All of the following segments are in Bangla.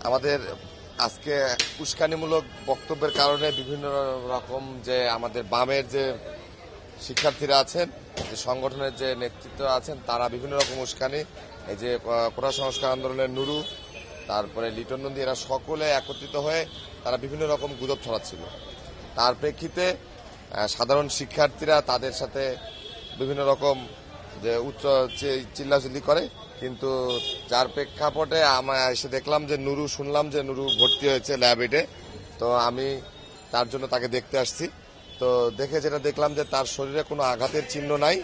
আমাদের আজকে উস্কানিমূলক বক্তব্যের কারণে বিভিন্ন রকম যে আমাদের বামের যে শিক্ষার্থীরা আছেন, যে সংগঠনের যে নেতৃত্ব আছেন, তারা বিভিন্ন রকম উস্কানি, এই যে কোটা সংস্কার আন্দোলনের নুরু, তারপরে লিটন নন্দী, এরা সকলে একত্রিত হয়ে তারা বিভিন্ন রকম গুজব ছড়াচ্ছিল। তার প্রেক্ষিতে সাধারণ শিক্ষার্থীরা তাদের সাথে বিভিন্ন রকম যে উচ্চ চিল্লাচিল্লি করে, কিন্তু যার প্রেক্ষাপটে আমরা এসে দেখলাম যে নুরু, শুনলাম যে নুরু ভর্তি হয়েছে ল্যাবেটে। তো আমি তার জন্য তাকে দেখতে আসছি। তো দেখে যেটা দেখলাম যে তার শরীরে কোনো আঘাতের চিহ্ন নাই,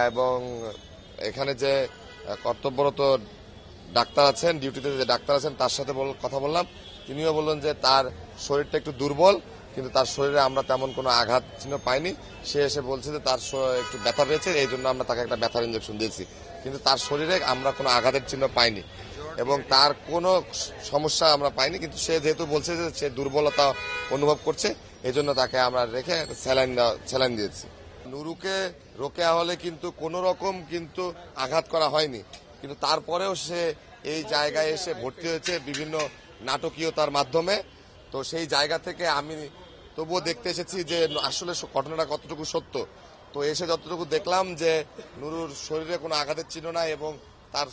এবং এখানে যে কর্তব্যরত ডাক্তার আছেন, ডিউটিতে যে ডাক্তার আছেন, তার সাথে কথা বললাম। তিনিও বললেন যে তার শরীরটা একটু দুর্বল, কিন্তু তার শরীরে আমরা তেমন কোনো আঘাত চিহ্ন পাইনি। সে এসে বলছে যে তার একটু ব্যথা পেয়েছে, এই জন্য আমরা তাকে একটা ব্যথার ইঞ্জেকশন দিয়েছি, কিন্তু তার শরীরে আমরা কোনো আঘাতের চিহ্ন পাইনি এবং তার কোনো সমস্যা আমরা পাইনি। কিন্তু সে যেহেতু বলছে যে সে দুর্বলতা অনুভব করছে, এই জন্য তাকে আমরা রেখে স্যালাইন দিয়েছি। নুরুকে রোকেয়া হলে কিন্তু কোনো রকম কিন্তু আঘাত করা হয়নি, কিন্তু তারপরেও সে এই জায়গায় এসে ভর্তি হয়েছে বিভিন্ন নাটকীয়তার মাধ্যমে। তো সেই জায়গা থেকে আমি তবুও দেখতে এসেছি যে আসলে ঘটনাটা কতটুকু সত্য। তো এসে যতটুকু দেখলাম যে নুরুর শরীরে কোনো আঘাতের চিহ্ন নাই, এবং তার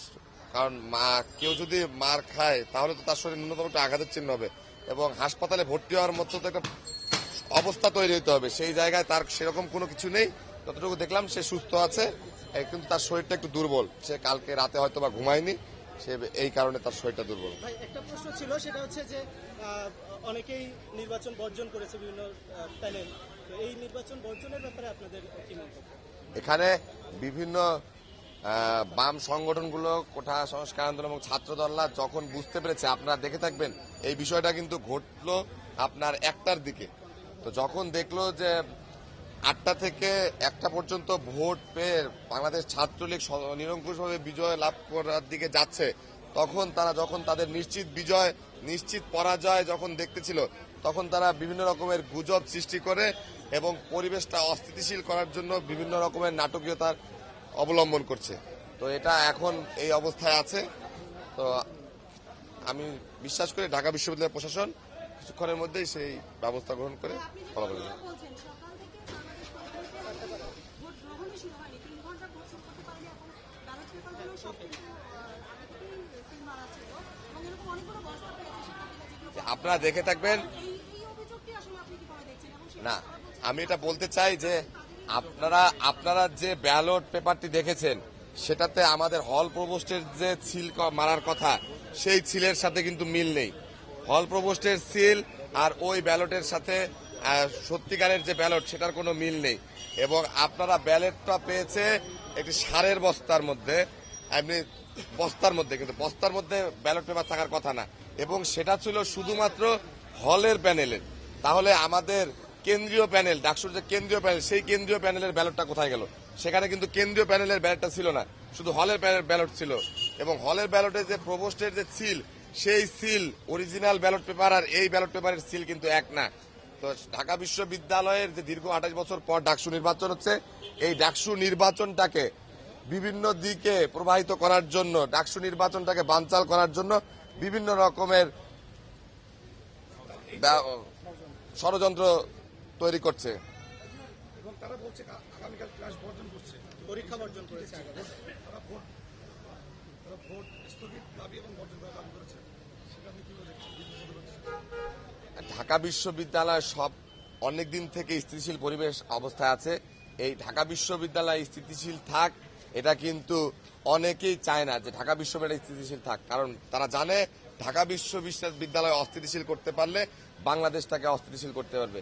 কারণ কেউ যদি মার খায় তাহলে তো তার শরীরে ন্যূনতম একটা আঘাতের চিহ্ন হবে, এবং হাসপাতালে ভর্তি হওয়ার মতো তো একটা অবস্থা তৈরি হতে হবে। সেই জায়গায় তার সেরকম কোনো কিছু নেই। যতটুকু দেখলাম সে সুস্থ আছে, কিন্তু তার শরীরটা একটু দুর্বল। সে কালকে রাতে হয়তো বা ঘুমায়নি, সে এই কারণে তার শরীরটা দুর্বল। ভাই, একটা প্রশ্ন ছিল, সেটা হচ্ছে যে অনেকেই নির্বাচন বর্জন করেছে বিভিন্ন প্যানেল, তো এই নির্বাচন বর্জনের ব্যাপারে আপনাদের কি মন্তব্য? এখানে বিভিন্ন বাম সংগঠনগুলো, কোটা সংস্কার আন্দোলন এবং ছাত্রদলরা যখন বুঝতে পেরেছে, আপনারা দেখে থাকবেন এই বিষয়টা কিন্তু ঘটলো আপনার 1টার দিকে। তো যখন দেখলো যে 8টা থেকে 1টা পর্যন্ত ভোট পেয়ে বাংলাদেশ ছাত্রলীগ নিরঙ্কুশভাবে বিজয় লাভ করার দিকে যাচ্ছে, তখন তারা যখন তাদের নিশ্চিত বিজয়, নিশ্চিত পরাজয় যখন দেখতেছিল, তখন তারা বিভিন্ন রকমের গুজব সৃষ্টি করে এবং পরিবেশটা অস্থিতিশীল করার জন্য বিভিন্ন রকমের নাটকীয়তার অবলম্বন করছে। তো এটা এখন এই অবস্থায় আছে। তো আমি বিশ্বাস করি ঢাকা বিশ্ববিদ্যালয় প্রশাসন কিছুক্ষণের মধ্যেই সেই ব্যবস্থা গ্রহণ করে ফলাফল দেবে। আপনারা দেখে থাকবেন না, আমি এটা বলতে চাই যে আপনারা যে ব্যালট পেপারটি দেখেছেন, সেটাতে আমাদের হল প্রভোস্টের যে সিল মারার কথা, সেই সিলের সাথে কিন্তু মিল নেই। হল প্রভোস্টের সিল আর ওই ব্যালটের সাথে সত্যিকারের যে ব্যালট, সেটার কোনো মিল নেই। এবং আপনারা ব্যালটটা পেয়েছে একটি সারের বস্তার মধ্যে, এমনি বস্তার মধ্যে, কিন্তু বস্তার মধ্যে ব্যালট পেপার থাকার কথা না, এবং সেটা ছিল শুধুমাত্র হলের প্যানেলের। তাহলে আমাদের কেন্দ্রীয় প্যানেল, ডাকসুর যে কেন্দ্রীয় প্যানেল, সেই কেন্দ্রীয় প্যানেলের ব্যালটটা কোথায় গেল? সেখানে কিন্তু কেন্দ্রীয় প্যানেলের ব্যালটটা ছিল না, শুধু হলের ব্যালট ছিল। এবং হলের ব্যালটে যে প্রভোস্টের যে সিল, সেই সিল অরিজিনাল ব্যালট পেপার আর এই ব্যালট পেপারের সিল কিন্তু এক না। তো ঢাকা বিশ্ববিদ্যালয়ের যে দীর্ঘ 28 বছর পর ডাকসু নির্বাচন হচ্ছে, এই ডাকসু নির্বাচনটাকে বিভিন্ন দিকে প্রবাহিত করার জন্য, ডাকসু নির্বাচনটাকে বানচাল করার জন্য বিভিন্ন রকমের ষড়যন্ত্র তৈরি করছে। এবং তারা বলছে আগামীকাল ক্লাস বর্জন করছে, পরীক্ষা বর্জন করেছে, তারা ভোট স্থগিত দাবি এবং বর্জন করার দাবি করেছে। সেটা আপনি কি বলছেন? ঢাকা বিশ্ববিদ্যালয় অনেকদিন থেকে স্থিতিশীল পরিবেশ অবস্থায় আছে। এই ঢাকা বিশ্ববিদ্যালয় স্থিতিশীল থাক, এটা কিন্তু অনেকেই চায় না যে ঢাকা বিশ্ববিদ্যালয় স্থিতিশীল থাক, কারণ তারা জানে ঢাকা বিশ্ববিদ্যালয় অস্থিতিশীল করতে পারলে বাংলাদেশটাকে অস্থিতিশীল করতে পারবে।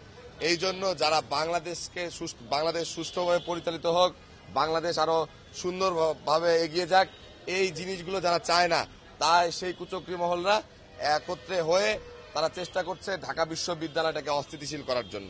এই জন্য যারা বাংলাদেশ সুষ্ঠুভাবে পরিচালিত হোক, বাংলাদেশ আরো সুন্দরভাবে এগিয়ে যাক, এই জিনিসগুলো যারা চায় না, তাই সেই কুচক্রী মহলরা একত্রে হয়ে তারা চেষ্টা করছে ঢাকা বিশ্ববিদ্যালয়টাকে অস্থিতিশীল করার জন্য।